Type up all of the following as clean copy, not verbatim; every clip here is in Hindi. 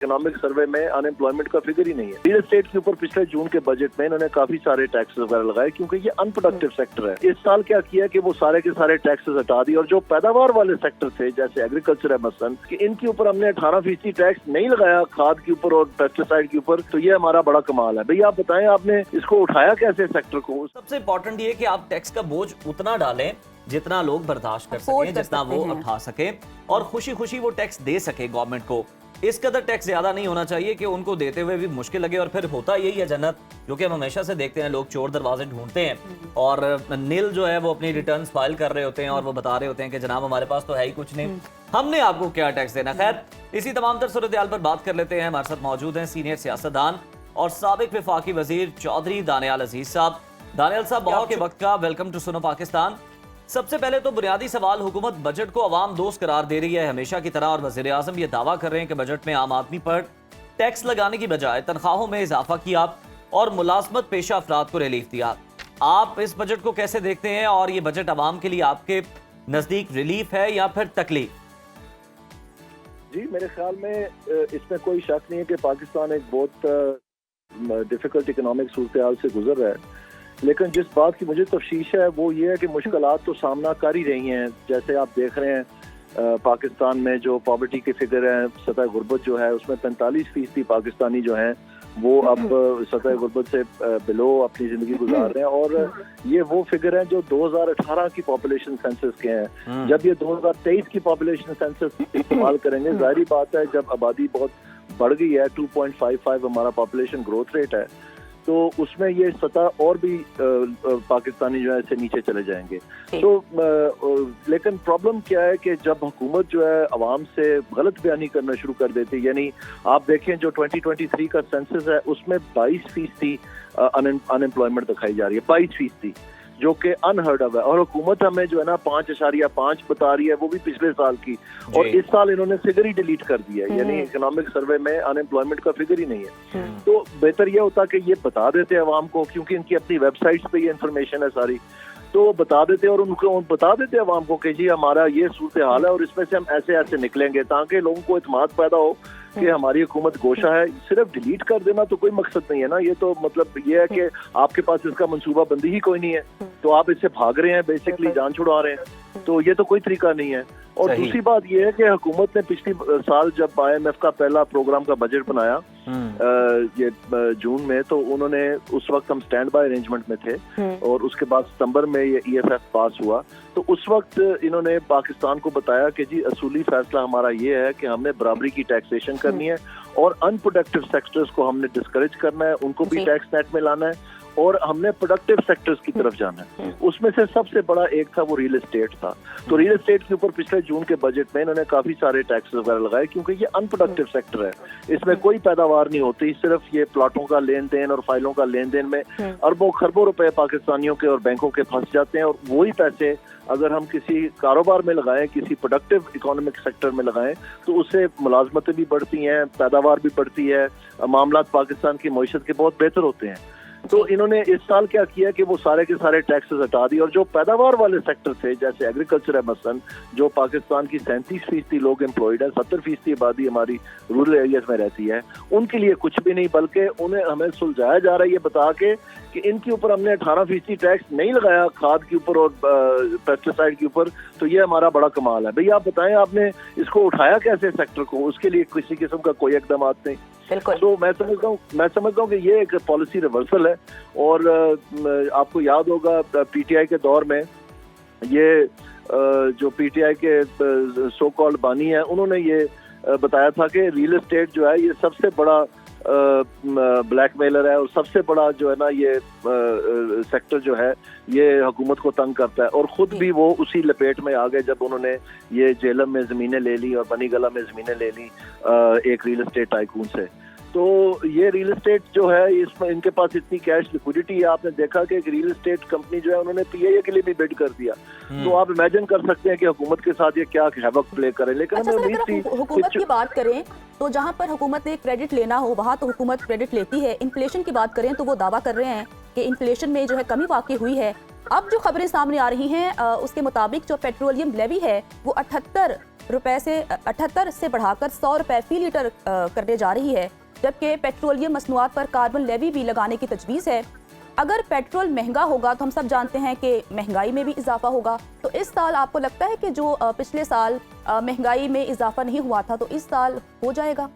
इकोनॉमिक सर्वे में अनएम्प्लॉयमेंट का फिगर ही नहीं है। रियल एस्टेट के ऊपर पिछले जून के बजट में इन्होंने काफी सारे टैक्सेस वगैरह लगाए क्योंकि ये अनप्रोडक्टिव सेक्टर है। इस साल क्या किया कि वो सारे के सारे टैक्सेस हटा दिए और जो पैदावार वाले सेक्टर थे जैसे एग्रीकल्चर है मसलन कि इनके ऊपर हमने 18% टैक्स नहीं लगाया खाद के ऊपर और पेस्टिसाइड के ऊपर, तो ये हमारा बड़ा कमाल है। भैया आप बताएं आपने इसको उठाया कैसे सेक्टर को? सबसे इम्पोर्टेंट ये कि आप टैक्स का बोझ उतना डालें जितना लोग बर्दाश्त कर सकें, जितना वो उठा सके और खुशी खुशी वो टैक्स दे सके गवर्नमेंट को। इस कदर टैक्स ज्यादा नहीं होना चाहिए कि उनको देते हुए भी मुश्किल लगे। और फिर होता यही है जन्नत, जो कि हम हमेशा से देखते हैं, लोग चोर दरवाजे ढूंढते हैं और नील जो है वो अपनी रिटर्न्स फाइल कर रहे होते हैं और वो बता रहे होते हैं कि जनाब हमारे पास तो है ही कुछ नहीं, हमने आपको क्या टैक्स देना। खैर, इसी तमाम तर सूरत-ए-हाल पर बात कर लेते हैं। हमारे साथ मौजूद हैं सीनियर सियासतदान और साबिक वफाकी वजीर चौधरी दानियाल अजीज साहब। दानियाल साहब, बहुत के वक्त का वेलकम टू सुनो पाकिस्तान। सबसे पहले तो बुनियादी सवाल, हुकूमत बजट को अवाम दोस्त करार दे रही है हमेशा की तरह और वज़ीर आज़म ये दावा कर रहे हैं कि बजट में आम आदमी पर टैक्स लगाने की बजाय तनख्वाहों में इजाफा किया और मुलाजमत पेशा अफराद को रिलीफ दिया। आप इस बजट को कैसे देखते हैं और ये बजट अवाम के लिए आपके नजदीक रिलीफ है या फिर तकलीफ? जी, मेरे ख्याल में इसमें कोई शक नहीं है कि पाकिस्तान एक बहुत डिफिकल्ट इकोनॉमिक सूरत हाल से गुजर रहा है, लेकिन जिस बात की मुझे तफशीश है वो ये है कि मुश्किलात तो सामना कर ही रही हैं। जैसे आप देख रहे हैं पाकिस्तान में जो पॉवर्टी के फिगर हैं, सतह गुर्बत जो है उसमें 45% पाकिस्तानी जो हैं वो अब सतह गुर्बत से बिलो अपनी ज़िंदगी गुजार रहे हैं और ये वो फिगर हैं जो 2018 की पॉपुलेशन सेंसस के हैं। जब ये 2023 की पॉपुलेशन सेंसस इस्तेमाल करेंगे, जाहिर बात है जब आबादी बहुत बढ़ गई है, 2.55 हमारा पॉपुलेशन ग्रोथ रेट है, तो उसमें ये सतह और भी पाकिस्तानी जो है इससे नीचे चले जाएंगे। तो लेकिन प्रॉब्लम क्या है कि जब हुकूमत जो है आवाम से गलत बयानी करना शुरू कर देती है, यानी आप देखें जो 2023 का सेंसस है उसमें 22% अनएम्प्लॉयमेंट दिखाई जा रही है, 22%, जो कि अनहर्ड ऑफ है। और हुकूमत हमें जो है ना 5.5 बता रही है, वो भी पिछले साल की, और इस साल इन्होंने फिगर ही डिलीट कर दिया है, यानी इकोनॉमिक सर्वे में अनएम्प्लॉयमेंट का फिगर ही नहीं है। तो बेहतर यह होता कि ये बता देते अवाम को, क्योंकि इनकी अपनी वेबसाइट्स पे ये इन्फॉर्मेशन है सारी, तो बता देते और उनको बता देते अवाम को कि जी हमारा ये सूरत हाल है और इसमें से हम ऐसे ऐसे निकलेंगे, ताकि लोगों को इत्मीनान पैदा हो कि हमारी हुकूमत गोशा है। सिर्फ डिलीट कर देना तो कोई मकसद नहीं है ना, ये तो मतलब ये है कि आपके पास इसका मंसूबा बंदी ही कोई नहीं है, तो आप इससे भाग रहे हैं, बेसिकली जान छुड़ा रहे हैं, तो ये तो कोई तरीका नहीं है। और दूसरी बात ये है कि हुकूमत ने पिछली साल जब IMF का पहला प्रोग्राम का बजट बनाया ये जून में, तो उन्होंने उस वक्त हम स्टैंड बाय अरेंजमेंट में थे और उसके बाद सितंबर में ये EFF पास हुआ, तो उस वक्त इन्होंने पाकिस्तान को बताया कि जी असूली फैसला हमारा ये है कि हमने बराबरी की टैक्सेशन करनी है और अनप्रोडक्टिव सेक्टर्स को हमने डिस्करेज करना है, उनको भी टैक्स नेट में लाना है और हमने प्रोडक्टिव सेक्टर्स की तरफ जाना है। उसमें से सबसे बड़ा एक था वो रियल एस्टेट था। तो रियल एस्टेट के ऊपर पिछले जून के बजट में इन्होंने काफी सारे टैक्सेस वगैरह लगाए क्योंकि ये अनप्रोडक्टिव सेक्टर है, इसमें कोई पैदावार नहीं होती, सिर्फ ये प्लाटों का लेन देन और फाइलों का लेन देन में अरबों खरबों रुपए पाकिस्तानियों के और बैंकों के फंस जाते हैं, और वही पैसे अगर हम किसी कारोबार में लगाएं, किसी प्रोडक्टिव इकोनॉमिक सेक्टर में लगाएं, तो उससे मुलाजमतें भी बढ़ती हैं, पैदावार भी बढ़ती है, मामलात पाकिस्तान की मईशत के बहुत बेहतर होते हैं। तो इन्होंने इस साल क्या किया कि वो सारे के सारे टैक्सेस हटा दिए और जो पैदावार वाले सेक्टर थे जैसे एग्रीकल्चर है मसलन, जो पाकिस्तान की 37% लोग एम्प्लॉयड है, 70% आबादी हमारी रूरल एरियाज में रहती है, उनके लिए कुछ भी नहीं, बल्कि उन्हें हमें सुलझाया जा रहा है ये बता के कि इनके ऊपर हमने 18% टैक्स नहीं लगाया खाद के ऊपर और पेस्टिसाइड के ऊपर, तो ये हमारा बड़ा कमाल है। भैया आप बताएं आपने इसको उठाया कैसे सेक्टर को? उसके लिए किसी किस्म का कोई इकदाम नहीं। तो मैं समझता हूँ कि ये एक पॉलिसी रिवर्सल है। और आपको याद होगा PTI के दौर में ये जो PTI के सो कॉल्ड बानी है, उन्होंने ये बताया था कि रियल एस्टेट जो है ये सबसे बड़ा ब्लैकमेलर है और सबसे बड़ा जो है ना ये सेक्टर जो है ये हुकूमत को तंग करता है, और खुद भी वो उसी लपेट में आ गए जब उन्होंने ये जेलम में ज़मीनें ले ली और बनी गला में ज़मीनें ले ली एक रियल एस्टेट टाइकून से। तो ये रियल एस्टेट जो है इसमें इनके पास इतनी कैश लिक्विडिटी है, आपने देखा कि एक रियल एस्टेट कंपनी जो है उन्होंने PIA के लिए भी बिड कर दिया, तो आप इमेजिन कर सकते हैं कि हुकूमत के साथ ये क्या हैवक प्ले करे। लेकिन अच्छा, अगर हुकूमत की बात करें तो जहां पर हुकूमत ने क्रेडिट लेना हो वहां तो हुकूमत क्रेडिट लेती है। इन्फ्लेशन की बात करें तो वो दावा कर रहे हैं कि इन्फ्लेशन में जो है कमी वाकई हुई है। अब जो खबरें सामने आ रही हैं उसके मुताबिक जो पेट्रोलियम लेवी है वो 78 रुपए से 78 से बढ़ाकर 100 रुपए फी लीटर करने जा रही है, जबकि पेट्रोलियम मसनूआत पर कार्बन लेवी भी लगाने की तजवीज़ है। अगर पेट्रोल महंगा होगा तो हम सब जानते हैं कि महंगाई में भी इजाफा होगा। तो इस साल आपको लगता है कि जो पिछले साल महंगाई में इजाफा नहीं हुआ था तो इस साल हो जाएगा?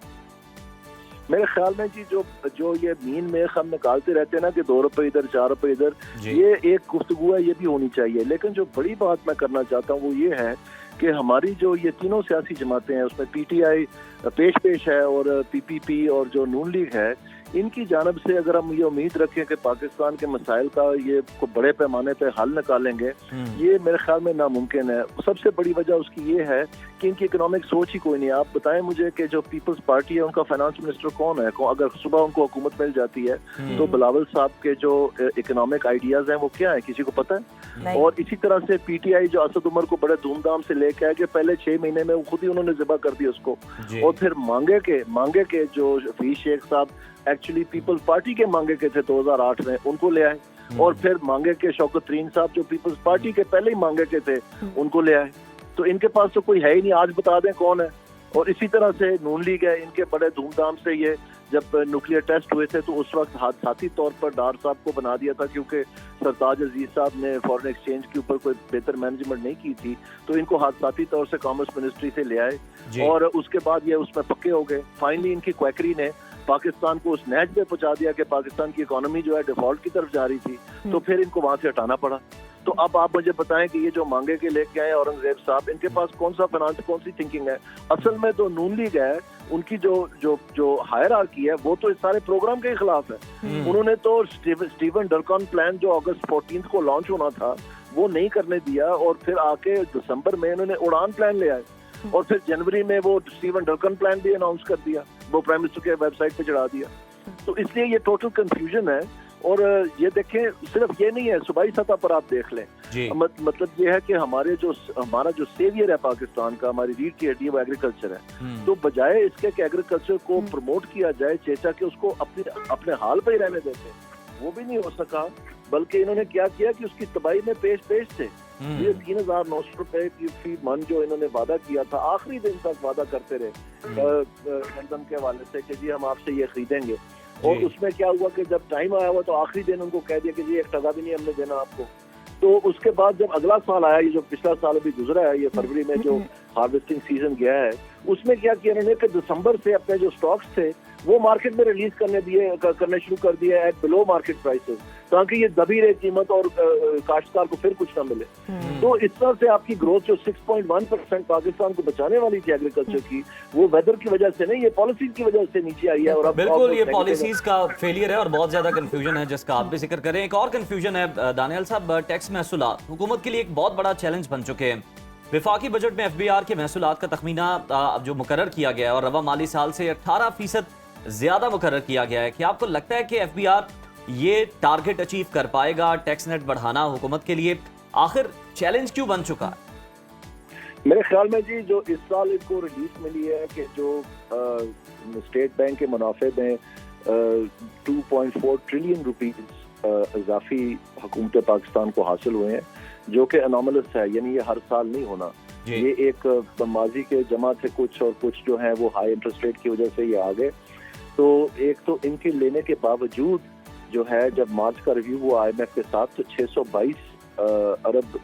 मेरे ख्याल में जी जो ये मीन में हम निकालते रहते हैं ना कि 2 रुपए इधर 4 रुपए इधर, ये एक गुफ्तगू है, ये भी होनी चाहिए। लेकिन जो बड़ी बात मैं करना चाहता हूँ वो ये है कि हमारी जो ये तीनों सियासी जमातें हैं उसमें पीटीआई पेश है और पीपीपी और जो नून लीग है, इनकी जानब से अगर हम ये उम्मीद रखें कि पाकिस्तान के मसाइल का ये बड़े पैमाने पे हल निकालेंगे, ये मेरे ख्याल में नामुमकिन है। सबसे बड़ी वजह उसकी ये है कि इनकी इकोनॉमिक सोच ही कोई नहीं। आप बताएं मुझे कि जो पीपल्स पार्टी है उनका फाइनेंस मिनिस्टर कौन है? अगर सुबह उनको हुकूमत मिल जाती है तो बिलावल साहब के जो इकोनॉमिक आइडियाज हैं वो क्या है, किसी को पता है? और इसी तरह से पीटीआई जो असद उमर को बड़े धूमधाम से लेके आए कि पहले 6 महीने में खुद ही उन्होंने ज़िबा कर दिया उसको, और फिर मांगे के जो हफीज शेख साहब एक्चुअली पीपल्स पार्टी के मांगे के थे 2008 में, उनको ले आए, और फिर मांगे के शौकत तरीन साहब जो पीपल्स पार्टी के पहले ही मांगे के थे उनको ले आए। तो इनके पास तो कोई है ही नहीं, आज बता दें कौन है। और इसी तरह से नून लीग है, इनके बड़े धूमधाम से ये जब न्यूक्लियर टेस्ट हुए थे तो उस वक्त हादसाती तौर पर डार साहब को बना दिया था, क्योंकि सरताज अजीज साहब ने फॉरेन एक्सचेंज के ऊपर कोई बेहतर मैनेजमेंट नहीं की थी, तो इनको हादसाती तौर से कॉमर्स मिनिस्ट्री से ले आए और उसके बाद ये उसमें पक्के हो गए। फाइनली इनकी क्वैकरी ने पाकिस्तान को उस नहज पे पहुंचा दिया कि पाकिस्तान की इकोनॉमी जो है डिफॉल्ट की तरफ जा रही थी, तो फिर इनको वहां से हटाना पड़ा। तो अब आप मुझे बताएं कि ये जो मांगे के लेके आए औरंगजेब साहब, इनके पास कौन सा फाइनेंस, कौन सी थिंकिंग है? असल में तो नून लीग है, उनकी जो हायरार्की है वो तो इस सारे प्रोग्राम के खिलाफ है। उन्होंने तो स्टीवन डरकन प्लान जो अगस्त 14 को लॉन्च होना था वो नहीं करने दिया, और फिर आके दिसंबर में उन्होंने उड़ान प्लान ले आए, और फिर जनवरी में वो स्टीवन डरकन प्लान भी अनाउंस कर दिया, वो प्राइम मिनिस्टर के वेबसाइट पे चढ़ा दिया। तो इसलिए ये टोटल कंफ्यूजन है। और ये देखें, सिर्फ ये नहीं है, सूबाई सतह पर आप देख लें, मतलब ये है कि हमारा जो सेवियर है पाकिस्तान का, हमारी रीढ़ की हड्डी, वो एग्रीकल्चर है। तो बजाय इसके कि एग्रीकल्चर को प्रमोट किया जाए, चेचा के उसको अपने हाल पे ही रहने देते, वो भी नहीं हो सका, बल्कि इन्होंने क्या किया कि उसकी तबाही में पेश थे। ये 3,900 रुपए की फी मन जो इन्होंने वादा किया था, आखिरी दिन तक वादा करते रहे गंदम के हवाले से कि जी हम आपसे ये खरीदेंगे, और उसमें क्या हुआ कि जब टाइम आया हुआ तो आखिरी दिन उनको कह दिया कि जी 1 टका भी नहीं हमने देना आपको। तो उसके बाद जब अगला साल आया, ये जो पिछला साल अभी गुजरा है, ये फरवरी में जो हार्वेस्टिंग सीजन गया है, उसमें क्या किया इन्होंने कि दिसंबर से अपने जो स्टॉक्स थे वो मार्केट में रिलीज करने शुरू कर दिया एट बिलो मार्केट प्राइसेस, ताकि ये दबी रहे कीमत और काश्तकार को फिर कुछ ना मिले। तो इस तरह से आपकी ग्रोथ जो 6.1% पाकिस्तान को बचाने वाली थी एग्रीकल्चर की, वो वेदर की वजह से नहीं, ये पॉलिसीज की वजह से नीचे आई है। और अब बिल्कुल ये पॉलिसीज का फेलियर है और बहुत ज्यादा कंफ्यूजन है, जिसका आप भी जिक्र करें। एक और कंफ्यूजन है दानियाल साहब, टैक्स महसूलात हुकूमत के लिए एक बहुत बड़ा चैलेंज बन चुके हैं। विफाकी बजट में एफबीआर के महसूलात का तखमीना जो मुकर्रर किया गया है और रवा माली साल से 18% ज्यादा मुकर्रर किया गया है, कि आपको लगता है कि एफबीआर ये टारगेट अचीव कर पाएगा? टैक्स नेट बढ़ाना हुकूमत के लिए आखिर चैलेंज क्यों बन चुका है? मेरे ख्याल में जी जो इस साल इनको रिलीफ मिली है कि जो स्टेट बैंक के मुनाफे में 2.4 ट्रिलियन रुपीज इजाफी हुकूमत पाकिस्तान को हासिल हुए हैं, जो कि अनोमलस है, यानी ये हर साल नहीं होना। ये एक माजी के जमा थे कुछ, और कुछ जो है वो हाई इंटरेस्ट रेट की वजह से ये आ गए। तो एक तो इनके लेने के बावजूद जो है, जब मार्च का रिव्यू हुआ IMF के साथ, तो 622 अरब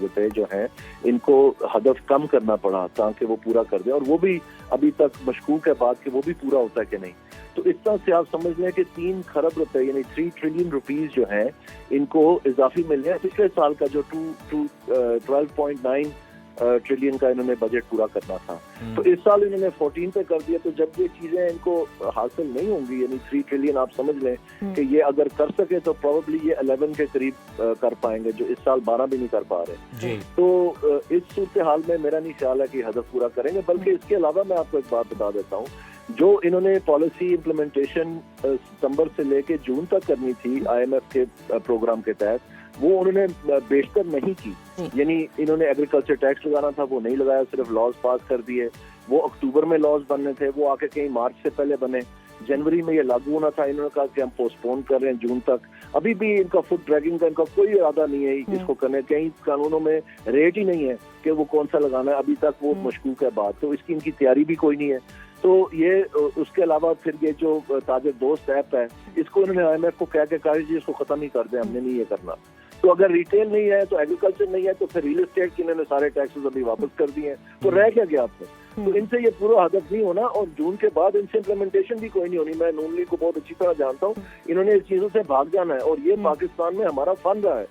रुपए जो हैं इनको हदफ कम करना पड़ा ताकि वो पूरा कर दे, और वो भी अभी तक मशकूक है बात कि वो भी पूरा होता है कि नहीं। तो इस तरह से आप समझ लें कि 3 खरब रुपए यानी 3 ट्रिलियन रुपीस जो हैं इनको इजाफी मिल रहे हैं पिछले साल का जो 12.9 ट्रिलियन का इन्होंने बजट पूरा करना था। तो इस साल इन्होंने 14 पे कर दिया। तो जब ये चीजें इनको हासिल नहीं होंगी, यानी 3 ट्रिलियन आप समझ लें कि ये अगर कर सके तो प्रोबेबली ये 11 के करीब कर पाएंगे, जो इस साल 12 भी नहीं कर पा रहे। तो इस सूरत हाल में मेरा नहीं ख्याल है कि हदफ पूरा करेंगे। बल्कि इसके अलावा मैं आपको एक बात बता देता हूँ, जो इन्होंने पॉलिसी इम्प्लीमेंटेशन सितंबर से लेके जून तक करनी थी IMF के प्रोग्राम के तहत, वो उन्होंने बेशतर नहीं की। यानी इन्होंने एग्रीकल्चर टैक्स लगाना था, वो नहीं लगाया, सिर्फ लॉज पास कर दिए। वो अक्टूबर में लॉज बनने थे, वो आके कहीं मार्च से पहले बने। जनवरी में ये लागू होना था, इन्होंने कहा कि हम पोस्टपोन कर रहे हैं जून तक। अभी भी इनका फुट ड्रैगिंग का इनका कोई इरादा नहीं है इसको करने, कहीं कानूनों में रेट ही नहीं है कि वो कौन सा लगाना है, अभी तक वो मशकूक है बात, तो इसकी इनकी तैयारी भी कोई नहीं है। तो ये उसके अलावा फिर ये जो ताजर दोस्त ऐप है, इसको इन्होंने IMF को कह के कहा जी इसको खत्म ही कर दें, हमने नहीं ये करना। तो अगर रिटेल नहीं है तो एग्रीकल्चर नहीं है, तो फिर रियल एस्टेट के इन्होंने सारे टैक्सेस अभी वापस कर दिए हैं, तो रह क्या गया आपने? तो इनसे ये पूरा हदफ नहीं होना, और जून के बाद इनसे इम्प्लीमेंटेशन भी कोई नहीं होनी। मैं नून लीग को बहुत अच्छी तरह जानता हूँ, इन्होंने इस चीजों से भाग जाना है, और ये पाकिस्तान में हमारा फन रहा है।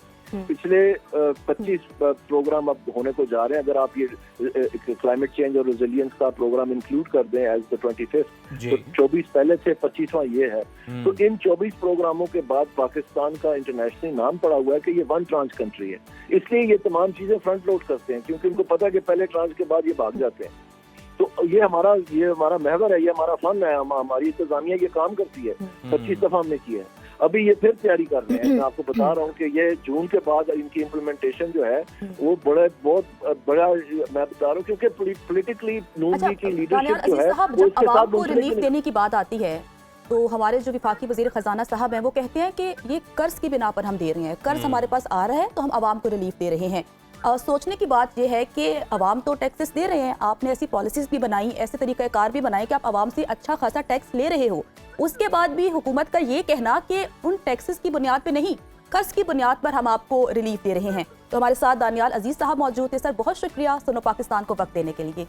पिछले 25 प्रोग्राम अब होने को जा रहे हैं, अगर आप ये क्लाइमेट चेंज और रेजिलियंस का प्रोग्राम इंक्लूड कर दें एज द 25th, तो 24 पहले थे, 25वां ये है। तो इन 24 प्रोग्रामों के बाद पाकिस्तान का इंटरनेशनल नाम पड़ा हुआ है कि ये वन ट्रांच कंट्री है, इसलिए ये तमाम चीजें फ्रंट लोड करते हैं, क्योंकि उनको पता है कि पहले ट्रांच के बाद ये भाग जाते हैं। तो ये हमारा महवर है, ये हमारा फन है, हमारी इंतजामिया ये काम करती है, 25 दफा हमने किया है। अभी ये फिर तैयारी कर रहे हैं। मैं आपको बता रहा हूँ कि ये जून के बाद इनकी इम्प्लीमेंटेशन जो है वो बहुत बड़ा, मैं बता रहा हूँ, क्योंकि पॉलिटिकली नून लीग की लीडरशिप जो है वो इसके साथ को रिलीफ देने की बात आती है, तो हमारे जो विफाकी वजीर खजाना साहब हैं वो कहते हैं कि ये कर्ज की बिना पर हम दे रहे हैं, कर्ज हमारे पास आ रहा है तो हम आवाम को रिलीफ दे रहे हैं। सोचने की बात यह है कि अवाम तो टैक्सेस दे रहे हैं, आपने ऐसी पॉलिसीज भी बनाई, ऐसे तरीक़ाकार भी बनाए कि आप आवाम से अच्छा खासा टैक्स ले रहे हो, उसके बाद भी हुकूमत का ये कहना कि उन टैक्सेस की बुनियाद पे नहीं, कर्ज की बुनियाद पर हम आपको रिलीफ दे रहे हैं। तो हमारे साथ दानियाल अजीज साहब मौजूद थे। सर बहुत शुक्रिया सुनो पाकिस्तान को वक्त देने के लिए।